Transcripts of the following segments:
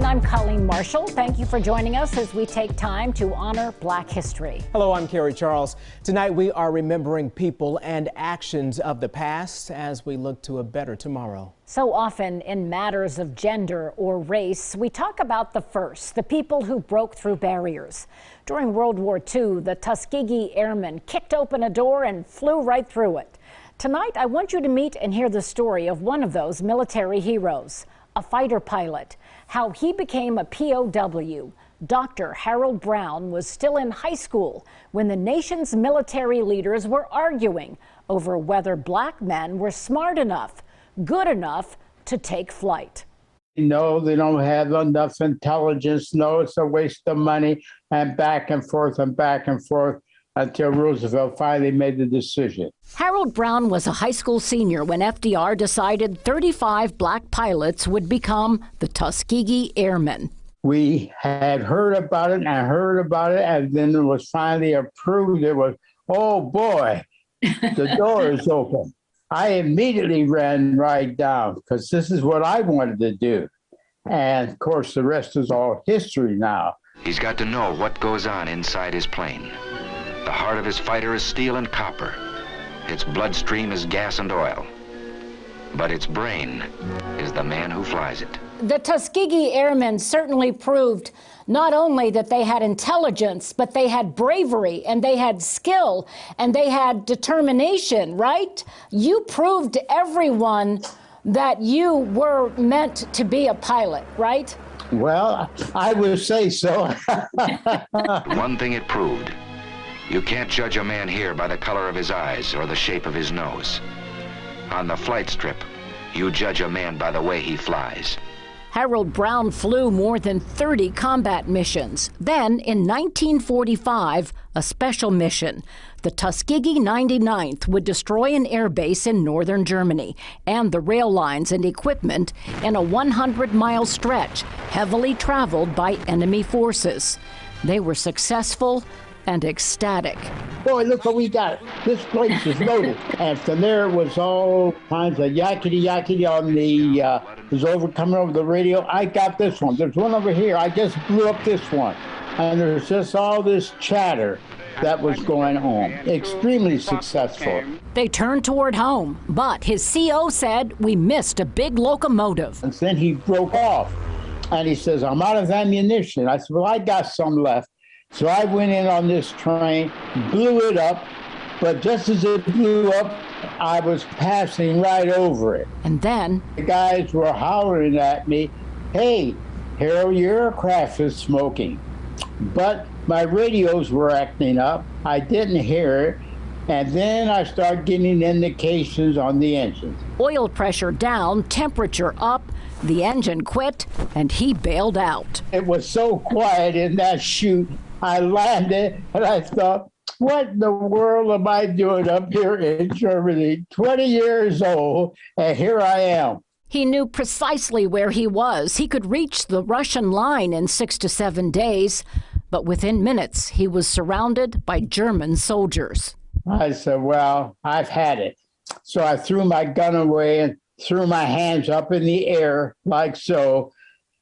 everyone. I'm Colleen Marshall. Thank you for joining us as we take time to honor Black history. Hello, I'm Kerry Charles. Tonight we are remembering people and actions of the past as we look to a better tomorrow. So often in matters of gender or race, we talk about the first, the people who broke through barriers. During World War II, the Tuskegee Airmen kicked open a door and flew right through it. Tonight, I want you to meet and hear the story of one of those military heroes, a fighter pilot, how he became a POW. Dr. Harold Brown was still in high school when the nation's military leaders were arguing over whether black men were smart enough, good enough to take flight. No, they don't have enough intelligence. No, it's a waste of money, and back and forth until Roosevelt finally made the decision. Harold Brown was a high school senior when FDR decided 35 black pilots would become the Tuskegee Airmen. We had heard about it and then it was finally approved. It was, oh boy, the door is open. I immediately ran right down because this is what I wanted to do. And of course, the rest is all history now. He's got to know what goes on inside his plane. The heart of his fighter is steel and copper. Its bloodstream is gas and oil. But its brain is the man who flies it. The Tuskegee Airmen certainly proved not only that they had intelligence, but they had bravery and they had skill and they had determination, right? You proved to everyone that you were meant to be a pilot, right? Well, I would say so. One thing it proved. You can't judge a man here by the color of his eyes or the shape of his nose. On the flight strip, you judge a man by the way he flies. Harold Brown flew more than 30 combat missions. Then, in 1945, a special mission. The Tuskegee 99th would destroy an airbase in northern Germany and the rail lines and equipment in a 100-mile stretch, heavily traveled by enemy forces. They were successful and ecstatic. Boy, look what we got. This place is loaded. And from there was all kinds of yakety on the, was coming over the radio. I got this one. There's one over here. I just blew up this one. And there's just all this chatter that was going on. Extremely successful. They turned toward home, but his CO said we missed a big locomotive. And then he broke off. And he says, I'm out of ammunition. I said, well, I got some left. So I went in on this train, blew it up, but just as it blew up, I was passing right over it. And then the guys were hollering at me, hey, Harold, your aircraft is smoking. But my radios were acting up. I didn't hear it. And then I started getting indications on the engine. Oil pressure down, temperature up, the engine quit, and he bailed out. It was so quiet in that chute. I landed and I thought, what in the world am I doing up here in Germany? 20 years old, and here I am. He knew precisely where he was. He could reach the Russian line in 6 to 7 days, but within minutes, he was surrounded by German soldiers. I said, well, I've had it. So I threw my gun away and threw my hands up in the air like so,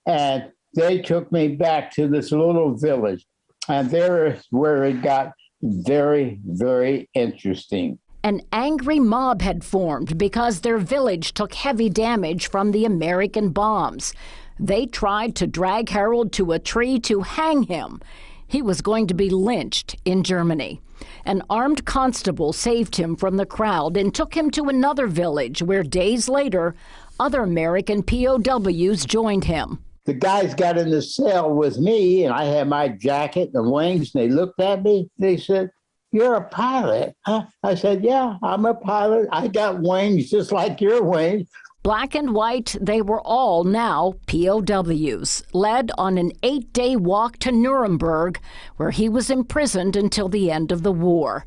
and they took me back to this little village. And there is where it got very, very interesting. An angry mob had formed because their village took heavy damage from the American bombs. They tried to drag Harold to a tree to hang him. He was going to be lynched in Germany. An armed constable saved him from the crowd and took him to another village where days later, other American POWs joined him. The guys got in the cell with me, and I had my jacket and wings, and they looked at me. They said, you're a pilot, huh? I said, yeah, I'm a pilot. I got wings just like your wings. Black and white, they were all now POWs, led on an 8-day walk to Nuremberg, where he was imprisoned until the end of the war.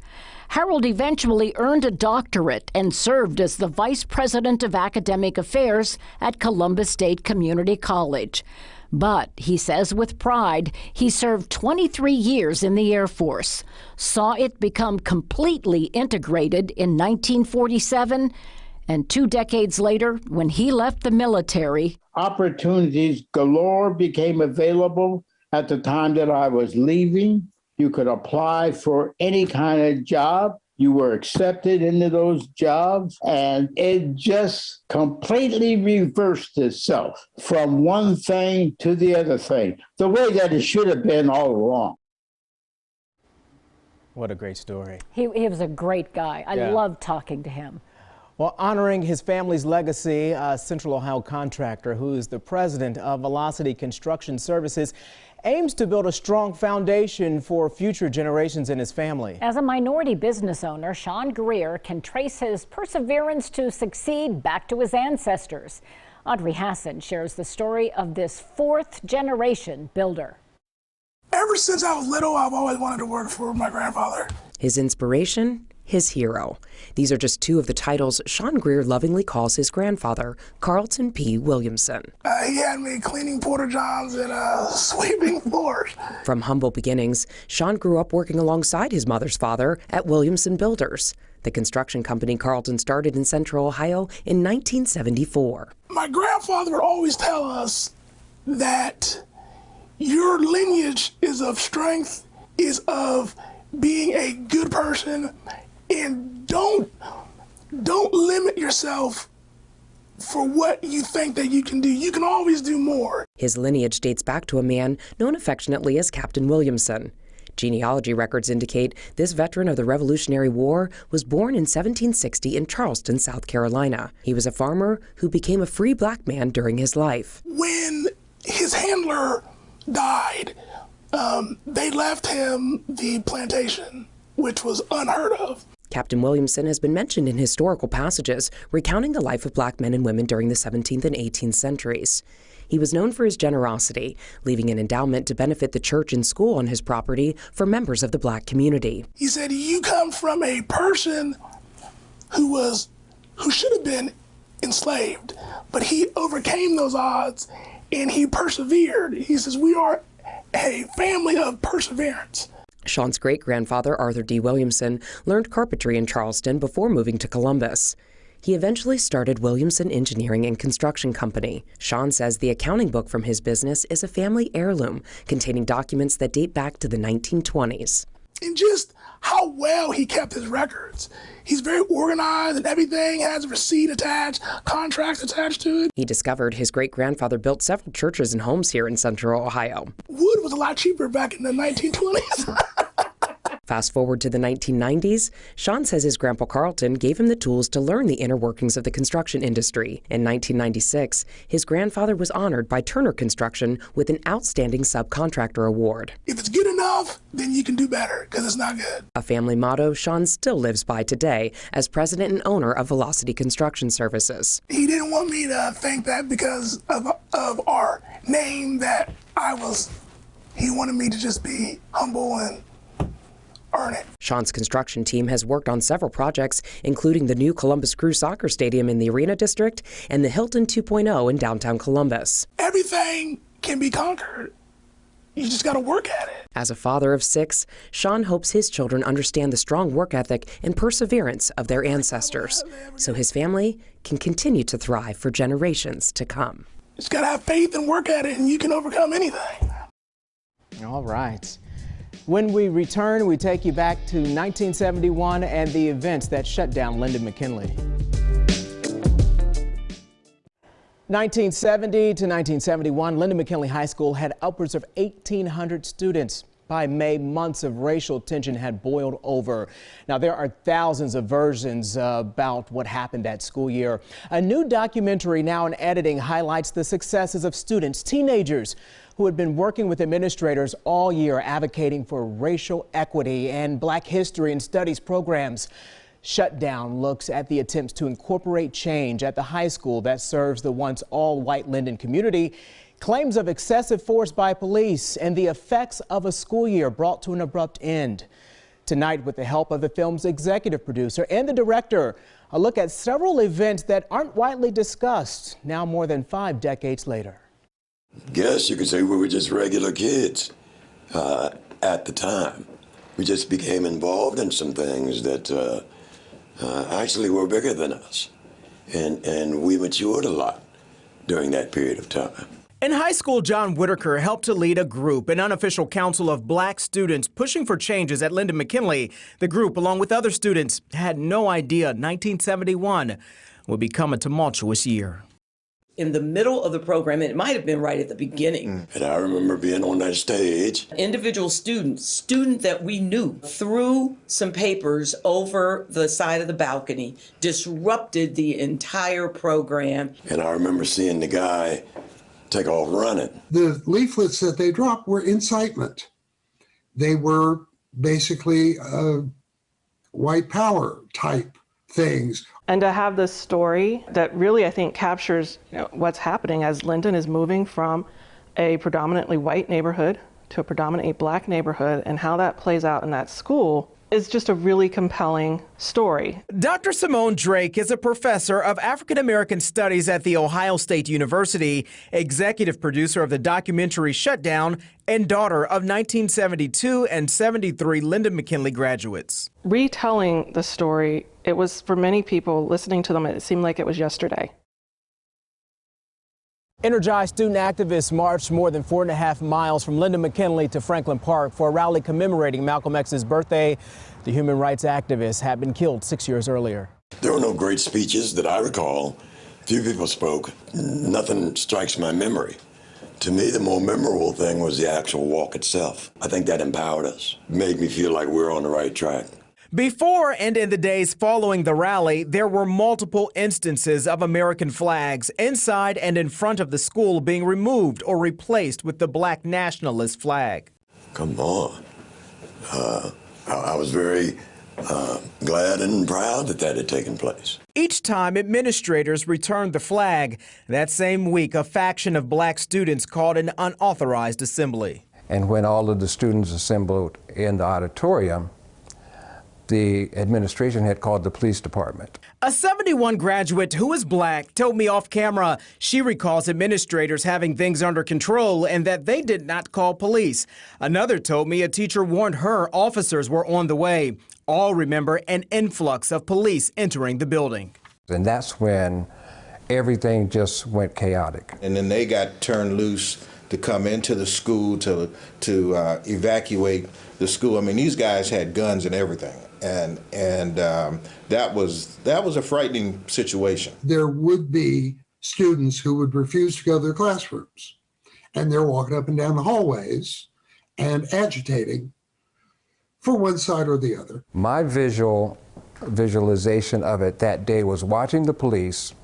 Harold eventually earned a doctorate and served as the Vice President of Academic Affairs at Columbus State Community College. But, he says with pride, he served 23 years in the Air Force, saw it become completely integrated in 1947, And 2 decades later, when he left the military, Opportunities galore became available at the time that I was leaving. You could apply for any kind of job. You were accepted into those jobs, and it just completely reversed itself from one thing to the other thing, the way that it should have been all along. What a great story. he was a great guy. I loved talking to him. Well, honoring his family's legacy, a Central Ohio contractor who is the president of Velocity Construction Services aims to build a strong foundation for future generations in his family. As a minority business owner, Sean Greer can trace his perseverance to succeed back to his ancestors. Audrey Hassan shares the story of this 4th-generation builder. Ever since I was little, I've always wanted to work for my grandfather. His inspiration, his hero. These are just 2 of the titles Sean Greer lovingly calls his grandfather, Carlton P. Williamson. He had me cleaning porta-johns and sweeping floors. From humble beginnings, Sean grew up working alongside his mother's father at Williamson Builders, the construction company Carlton started in Central Ohio in 1974. My grandfather would always tell us that your lineage is of strength, is of being a good person, and don't limit yourself for what you think that you can do. You can always do more. His lineage dates back to a man known affectionately as Captain Williamson. Genealogy records indicate this veteran of the Revolutionary War was born in 1760 in Charleston, South Carolina. He was a farmer who became a free black man during his life. When his handler died, they left him the plantation, which was unheard of. Captain Williamson has been mentioned in historical passages recounting the life of black men and women during the 17th and 18th centuries. He was known for his generosity, leaving an endowment to benefit the church and school on his property for members of the black community. He said, you come from a person who should have been enslaved, but he overcame those odds and he persevered. He says, we are a family of perseverance. Sean's great-grandfather, Arthur D. Williamson, learned carpentry in Charleston before moving to Columbus. He eventually started Williamson Engineering and Construction Company. Sean says the accounting book from his business is a family heirloom containing documents that date back to the 1920s. And just how well he kept his records. He's very organized and everything has a receipt attached, contracts attached to it. He discovered his great-grandfather built several churches and homes here in Central Ohio. Wood was a lot cheaper back in the 1920s. Fast forward to the 1990s, Sean says his grandpa Carlton gave him the tools to learn the inner workings of the construction industry. In 1996, his grandfather was honored by Turner Construction with an Outstanding Subcontractor Award. If it's good enough, then you can do better, because it's not good. A family motto Sean still lives by today as president and owner of Velocity Construction Services. He didn't want me to think that because of our name that he wanted me to just be humble and earn it. Sean's construction team has worked on several projects, including the new Columbus Crew Soccer Stadium in the Arena District and the Hilton 2.0 in downtown Columbus. Everything can be conquered. You just got to work at it. As a father of 6, Sean hopes his children understand the strong work ethic and perseverance of their ancestors, so his family can continue to thrive for generations to come. Just got to have faith and work at it, and you can overcome anything. All right. When we return, we take you back to 1971 and the events that shut down Lyndon McKinley. 1970 to 1971, Lyndon McKinley High School had upwards of 1,800 students. By May, months of racial tension had boiled over. Now, there are thousands of versions about what happened that school year. A new documentary now in editing highlights the successes of students, teenagers, who had been working with administrators all year advocating for racial equity and Black history and studies programs. Shutdown looks at the attempts to incorporate change at the high school that serves the once all-white Lyndon community, claims of excessive force by police, and the effects of a school year brought to an abrupt end. Tonight, with the help of the film's executive producer and the director, a look at several events that aren't widely discussed now more than 5 decades later. Guess you could say we were just regular kids at the time. We just became involved in some things that actually were bigger than us. and we matured a lot during that period of time. In high school, John Whitaker helped to lead a group, an unofficial council of black students pushing for changes at Lyndon McKinley. The group, along with other students, had no idea 1971 would become a tumultuous year. In the middle of the program, it might have been right at the beginning. And I remember being on that stage. Individual student that we knew, threw some papers over the side of the balcony, disrupted the entire program. And I remember seeing the guy take off running. The leaflets that they dropped were incitement. They were basically white power type things. And to have this story that really, I think, captures what's happening as Lyndon is moving from a predominantly white neighborhood to a predominantly black neighborhood, and how that plays out in that school is just a really compelling story. Dr. Simone Drake is a professor of African American Studies at The Ohio State University, executive producer of the documentary Shutdown, and daughter of 1972 and 73 Lyndon McKinley graduates. Retelling the story, it was, for many people listening to them, it seemed like it was yesterday. Energized student activists marched more than 4.5 miles from Lyndon McKinley to Franklin Park for a rally commemorating Malcolm X's birthday. The human rights activist had been killed 6 years earlier. There were no great speeches that I recall. Few people spoke. Nothing strikes my memory. To me, the more memorable thing was the actual walk itself. I think that empowered us, made me feel like we were on the right track. Before and in the days following the rally, there were multiple instances of American flags inside and in front of the school being removed or replaced with the black nationalist flag. Come on. I was very glad and proud that that had taken place. Each time administrators returned the flag, that same week a faction of black students called an unauthorized assembly. And when all of the students assembled in the auditorium, the administration had called the police department. A 71 graduate who is black told me off camera she recalls administrators having things under control and that they did not call police. Another told me a teacher warned her officers were on the way. All remember an influx of police entering the building. And that's when everything just went chaotic. And then they got turned loose to come into the school to evacuate the school. I mean, these guys had guns and everything. And that was a frightening situation. There would be students who would refuse to go to their classrooms, and they're walking up and down the hallways and agitating for one side or the other. My visualization of it that day was watching the police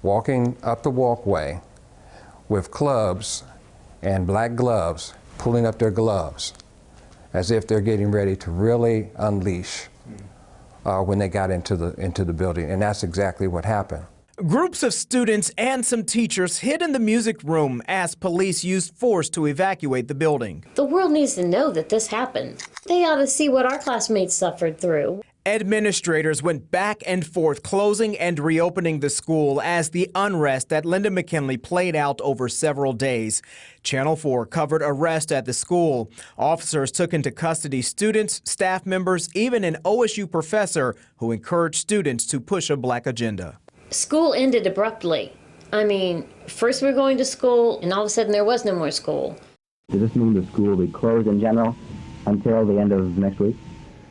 walking up the walkway with clubs and black gloves, pulling up their gloves as if they're getting ready to really unleash when they got into the building, and that's exactly what happened. Groups of students and some teachers hid in the music room as police used force to evacuate the building. The world needs to know that this happened. They ought to see what our classmates suffered through. Administrators went back and forth closing and reopening the school as the unrest at Lyndon McKinley played out over several days. Channel 4 covered arrest at the school. Officers took into custody students, staff members, even an OSU professor who encouraged students to push a black agenda. School ended abruptly. I mean, first we were going to school, and all of a sudden there was no more school. Does this mean the school will be closed in general until the end of next week?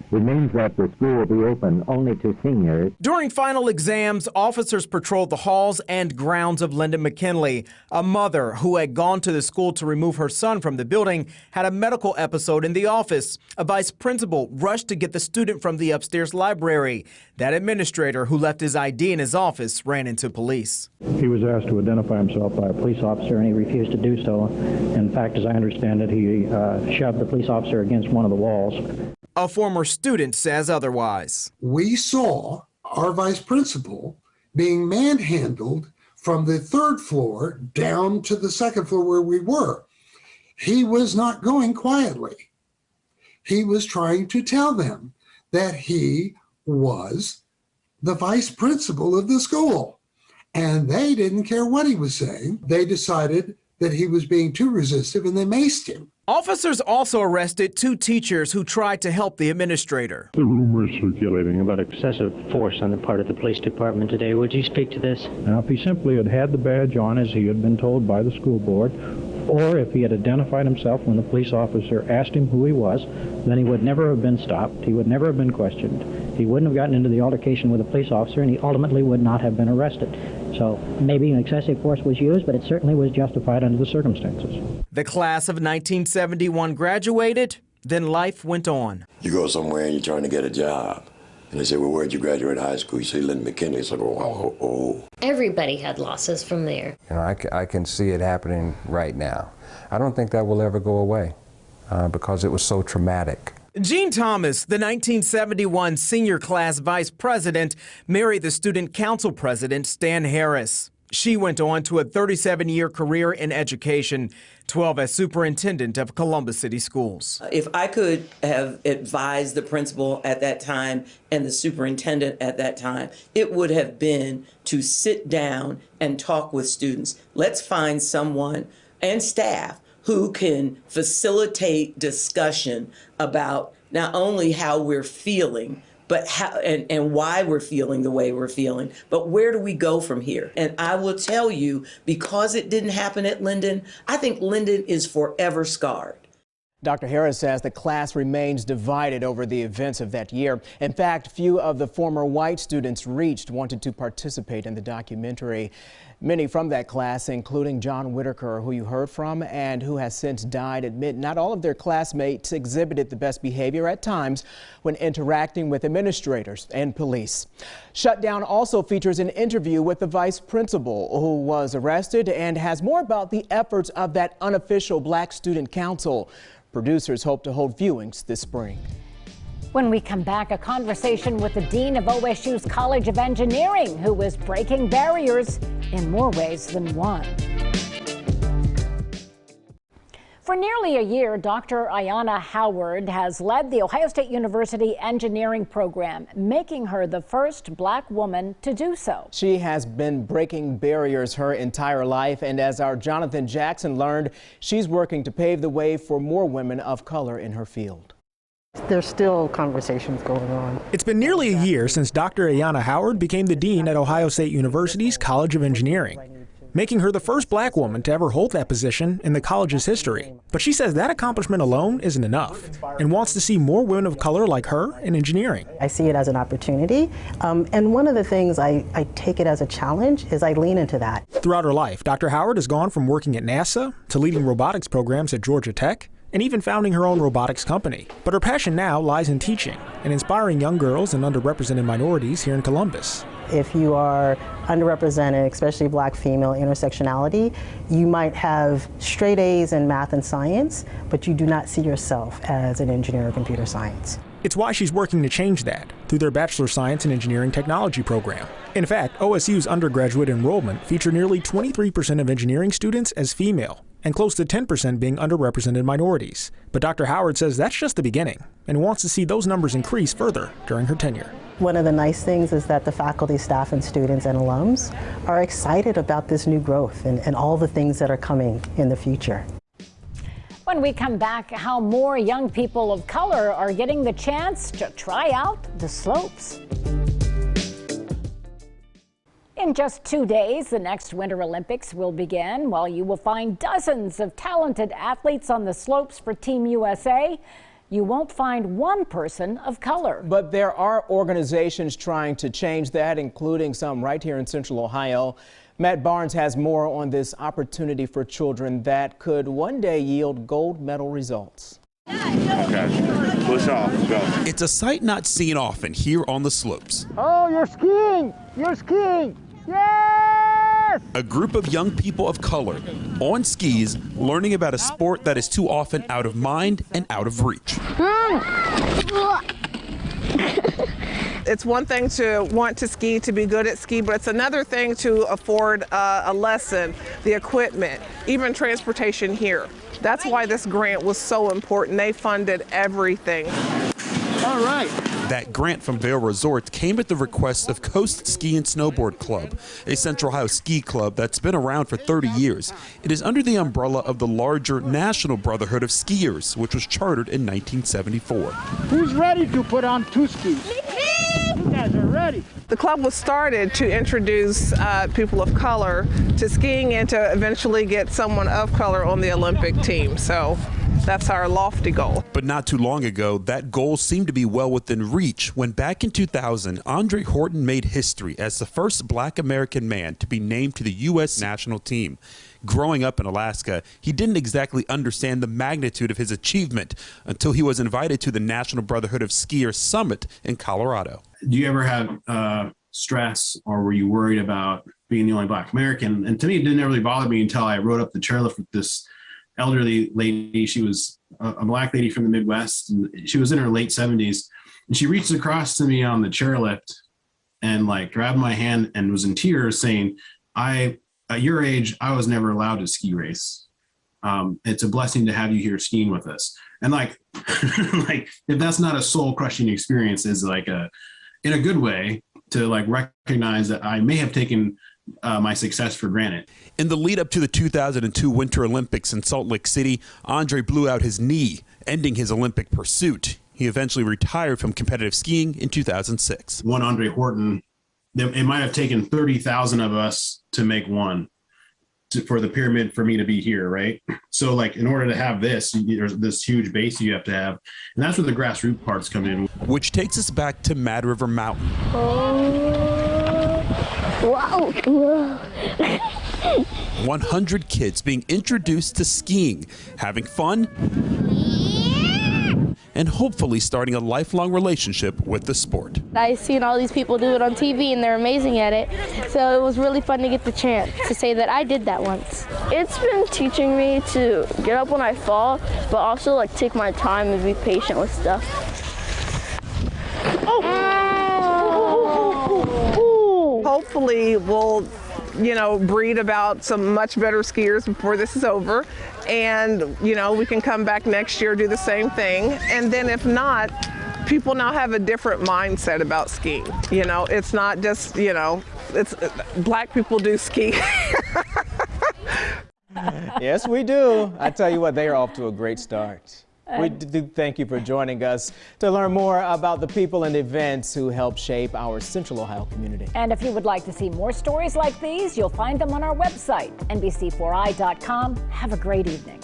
It means that the school will be open only to seniors. During final exams, officers patrolled the halls and grounds of Lyndon McKinley. A mother who had gone to the school to remove her son from the building had a medical episode in the office. A vice principal rushed to get the student from the upstairs library. That administrator who left his ID in his office ran into police. He was asked to identify himself by a police officer, and he refused to do so. In fact, as I understand it, he shoved the police officer against one of the walls. A former student says otherwise. We saw our vice principal being manhandled from the third floor down to the second floor where we were. He was not going quietly. He was trying to tell them that he was the vice principal of the school, and they didn't care what he was saying. They decided that he was being too resistive, and they maced him. Officers also arrested 2 teachers who tried to help the administrator. The rumors circulating about excessive force on the part of the police department today. Would you speak to this? Now, if he simply had the badge on as he had been told by the school board, or if he had identified himself when the police officer asked him who he was, then he would never have been stopped. He would never have been questioned. He wouldn't have gotten into the altercation with a police officer, and he ultimately would not have been arrested. So maybe an excessive force was used, but it certainly was justified under the circumstances. The class of 1971 graduated, then life went on. You go somewhere and you're trying to get a job, and they say, well, where'd you graduate high school? You say Lyndon McKinley. It's like, oh. Everybody had losses from there. You know, I can see it happening right now. I don't think that will ever go away because it was so traumatic. Jean Thomas, the 1971 senior class vice president, married the student council president, Stan Harris. She went on to a 37-year career in education, 12 as superintendent of Columbus City Schools. If I could have advised the principal at that time and the superintendent at that time, it would have been to sit down and talk with students. Let's find someone and staff who can facilitate discussion about not only how we're feeling, but how and why we're feeling the way we're feeling, but where do we go from here? And I will tell you, because it didn't happen at Lyndon, I think Lyndon is forever scarred. Dr. Harris says the class remains divided over the events of that year. In fact, few of the former white students reached wanted to participate in the documentary. Many from that class, including John Whitaker, who you heard from and who has since died, admit not all of their classmates exhibited the best behavior at times when interacting with administrators and police. Shutdown also features an interview with the vice principal who was arrested and has more about the efforts of that unofficial Black Student Council. Producers hope to hold viewings this spring. When we come back, a conversation with the dean of OSU's College of Engineering, who is breaking barriers in more ways than one. For nearly a year, Dr. Ayanna Howard has led the Ohio State University engineering program, making her the first Black woman to do so. She has been breaking barriers her entire life, and as our Jonathan Jackson learned, she's working to pave the way for more women of color in her field. There's still conversations going on. It's been nearly a year since Dr. Ayanna Howard became the dean at Ohio State University's College of Engineering, making her the first Black woman to ever hold that position in the college's history. But she says that accomplishment alone isn't enough and wants to see more women of color like her in engineering. I see it as an opportunity, and one of the things I take it as a challenge is I lean into that. Throughout her life, Dr. Howard has gone from working at NASA to leading robotics programs at Georgia Tech and even founding her own robotics company. But her passion now lies in teaching and inspiring young girls and underrepresented minorities here in Columbus. If you are underrepresented, especially Black female intersectionality, you might have straight A's in math and science, but you do not see yourself as an engineer or computer science. It's why she's working to change that through their Bachelor of Science in Engineering Technology program. In fact, OSU's undergraduate enrollment featured nearly 23% of engineering students as female, and close to 10% being underrepresented minorities. But Dr. Howard says that's just the beginning and wants to see those numbers increase further during her tenure. One of the nice things is that the faculty, staff, and students and alums are excited about this new growth and all the things that are coming in the future. When we come back, how more young people of color are getting the chance to try out the slopes. In just 2 days, the next Winter Olympics will begin. While you will find dozens of talented athletes on the slopes for Team USA, you won't find one person of color. But there are organizations trying to change that, including some right here in Central Ohio. Matt Barnes has more on this opportunity for children that could one day yield gold medal results. Okay, push off, go. It's a sight not seen often here on the slopes. Oh, you're skiing! You're skiing! Yes! A group of young people of color on skis learning about a sport that is too often out of mind and out of reach. It's one thing to want to ski, to be good at ski, but it's another thing to afford a lesson, the equipment, even transportation here. That's why this grant was so important. They funded everything. All right, That grant from Vail Resorts came at the request of Coast Ski and Snowboard Club, a Central Ohio ski club that's been around for 30 years. It is under the umbrella of the larger National Brotherhood of Skiers, which was chartered in 1974. Who's ready to put on 2 skis? You guys are ready. The club was started to introduce people of color to skiing and to eventually get someone of color on the Olympic team. So that's our lofty goal. But not too long ago, that goal seemed to be well within reach when back in 2000, Andre Horton made history as the first Black American man to be named to the U.S. national team. Growing up in Alaska, he didn't exactly understand the magnitude of his achievement until he was invited to the National Brotherhood of Skiers Summit in Colorado. Do you ever have stress, or were you worried about being the only Black American? And to me, it didn't really bother me until I rode up the chairlift with this elderly lady. She was a Black lady from the Midwest, and she was in her late 70s. And she reached across to me on the chairlift and like grabbed my hand and was in tears saying, at your age, I was never allowed to ski race. It's a blessing to have you here skiing with us. And like, like if that's not a soul crushing experience, is like in a good way to like recognize that I may have taken my success for granted. In the lead up to the 2002 Winter Olympics in Salt Lake City, Andre blew out his knee, ending his Olympic pursuit. He eventually retired from competitive skiing in 2006. One Andre Horton, it might have taken 30,000 of us to make one for the pyramid for me to be here, right? So like in order to have this, there's this huge base you have to have. And that's where the grassroots parts come in. Which takes us back to Mad River Mountain. Wow. 100 kids being introduced to skiing, having fun, and hopefully starting a lifelong relationship with the sport. I've seen all these people do it on TV and they're amazing at it, so it was really fun to get the chance to say that I did that once. It's been teaching me to get up when I fall, but also like take my time and be patient with stuff. Hopefully we'll breed about some much better skiers before this is over. And, we can come back next year, do the same thing. And then if not, people now have a different mindset about skiing. It's not just, it's Black people do ski. Yes, we do. I tell you what, they are off to a great start. We do thank you for joining us to learn more about the people and events who help shape our Central Ohio community. And if you would like to see more stories like these, you'll find them on our website, NBC4i.com. Have a great evening.